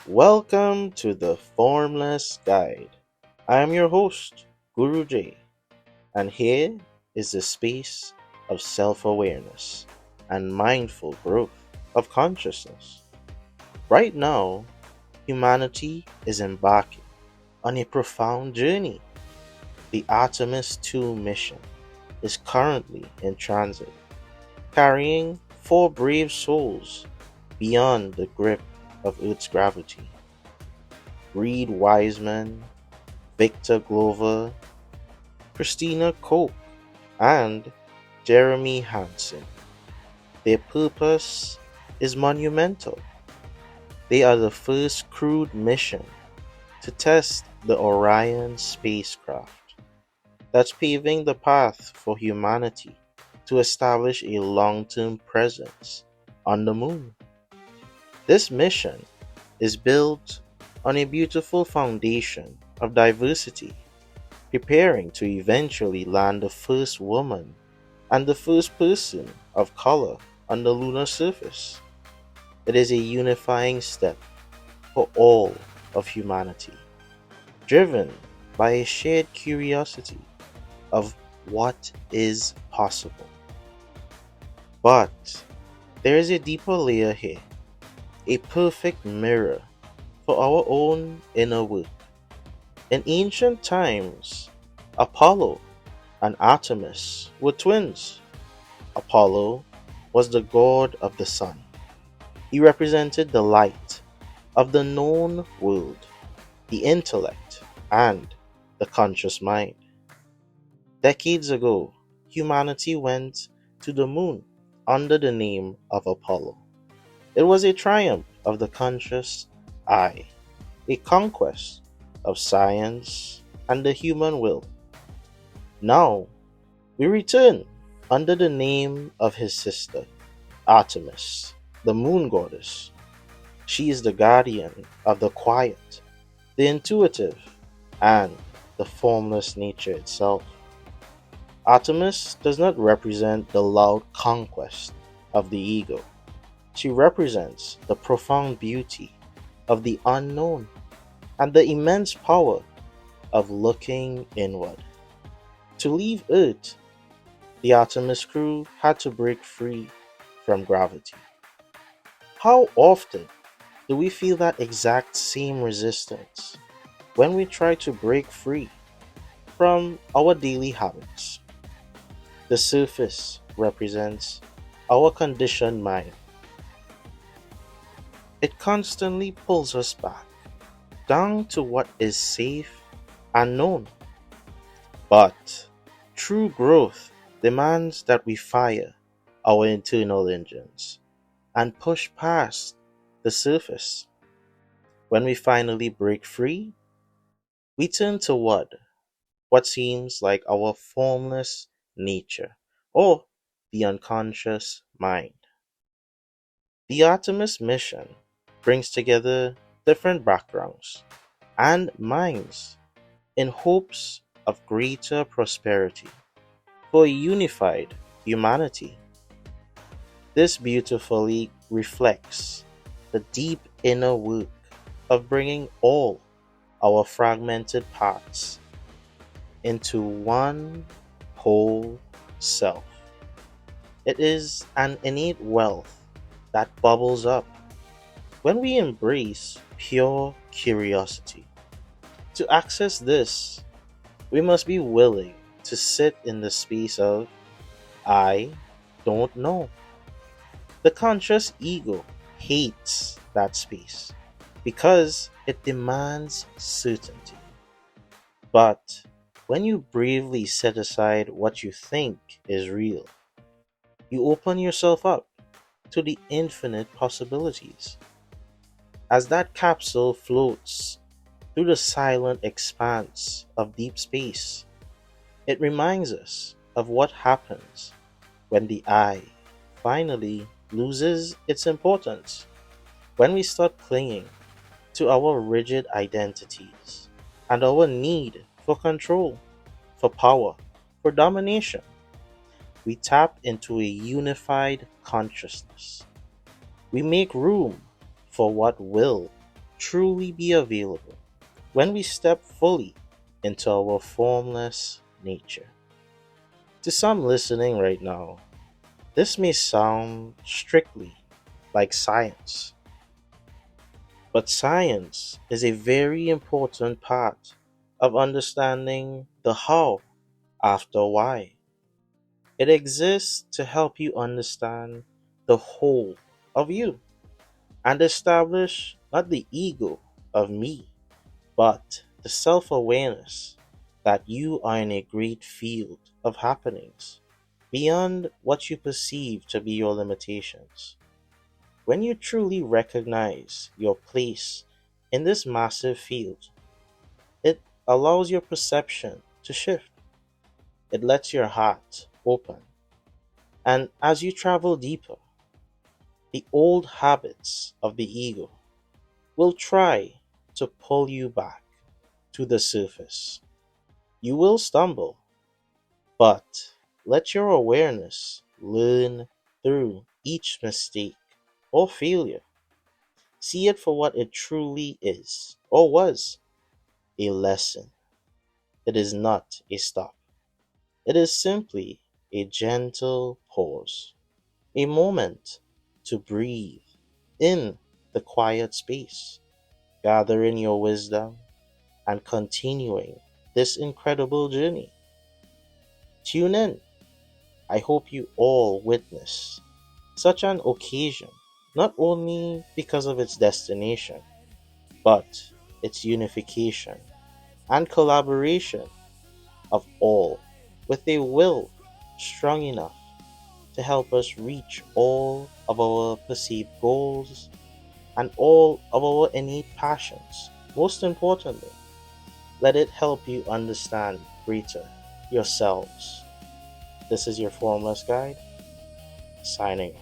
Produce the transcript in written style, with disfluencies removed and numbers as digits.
Welcome to the Formless Guide. I am your host, Guru J, and here is the space of self awareness and mindful growth of consciousness. Right now, humanity is embarking on a profound journey. The Artemis II mission is currently in transit, carrying four brave souls beyond the grip of Earth's gravity. Reed Wiseman, Victor Glover, Christina Koch, and Jeremy Hansen. Their purpose is monumental. They are the first crewed mission to test the Orion spacecraft that's paving the path for humanity to establish a long term presence on the moon. This mission is built on a beautiful foundation of diversity, preparing to eventually land the first woman and the first person of color on the lunar surface. It is a unifying step for all of humanity, driven by a shared curiosity of what is possible. But there is a deeper layer here, a perfect mirror for our own inner work. In ancient times, Apollo and Artemis were twins. Apollo was the god of the sun. He represented the light of the known world, the intellect, and the conscious mind. Decades ago, humanity went to the moon under the name of Apollo. It was a triumph of the conscious I, a conquest of science and the human will. Now, we return under the name of his sister, Artemis, the moon goddess. She is the guardian of the quiet, the intuitive, and the formless nature itself. Artemis does not represent the loud conquest of the ego. She represents the profound beauty of the unknown and the immense power of looking inward. To leave Earth, the Artemis crew had to break free from gravity. How often do we feel that exact same resistance when we try to break free from our daily habits? The surface represents our conditioned mind. It constantly pulls us back, down to what is safe and known. But true growth demands that we fire our internal engines and push past the surface. When we finally break free, we turn toward what seems like our formless nature or the unconscious mind. The Artemis mission brings together different backgrounds and minds in hopes of greater prosperity for a unified humanity. This beautifully reflects the deep inner work of bringing all our fragmented parts into one whole self. It is an innate wealth that bubbles up when we embrace pure curiosity. To access this, we must be willing to sit in the space of I don't know. The conscious ego hates that space because it demands certainty. But when you bravely set aside what you think is real, you open yourself up to the infinite possibilities. As that capsule floats through the silent expanse of deep space, it reminds us of what happens when the I finally loses its importance, when we start clinging to our rigid identities and our need for control, for power, for domination. We tap into a unified consciousness. We make room for what will truly be available when we step fully into our formless nature. To some listening right now, this may sound strictly like science, but science is a very important part of understanding the how after why. It exists to help you understand the whole of you and establish not the ego of me, but the self awareness that you are in a great field of happenings beyond what you perceive to be your limitations. When you truly recognize your place in this massive field, it allows your perception to shift. It lets your heart open. And as you travel deeper, the old habits of the ego will try to pull you back to the surface. You will stumble, but let your awareness learn through each mistake or failure. See it for what it truly is or was, a lesson. It is not a stop. It is simply a gentle pause, a moment to breathe in the quiet space, gathering your wisdom and continuing this incredible journey. Tune in. I hope you all witness such an occasion, not only because of its destination, but its unification and collaboration of all with a will strong enough to help us reach all of our perceived goals and all of our innate passions. Most importantly, let it help you understand greater yourselves. This is your Formless Guide, signing off.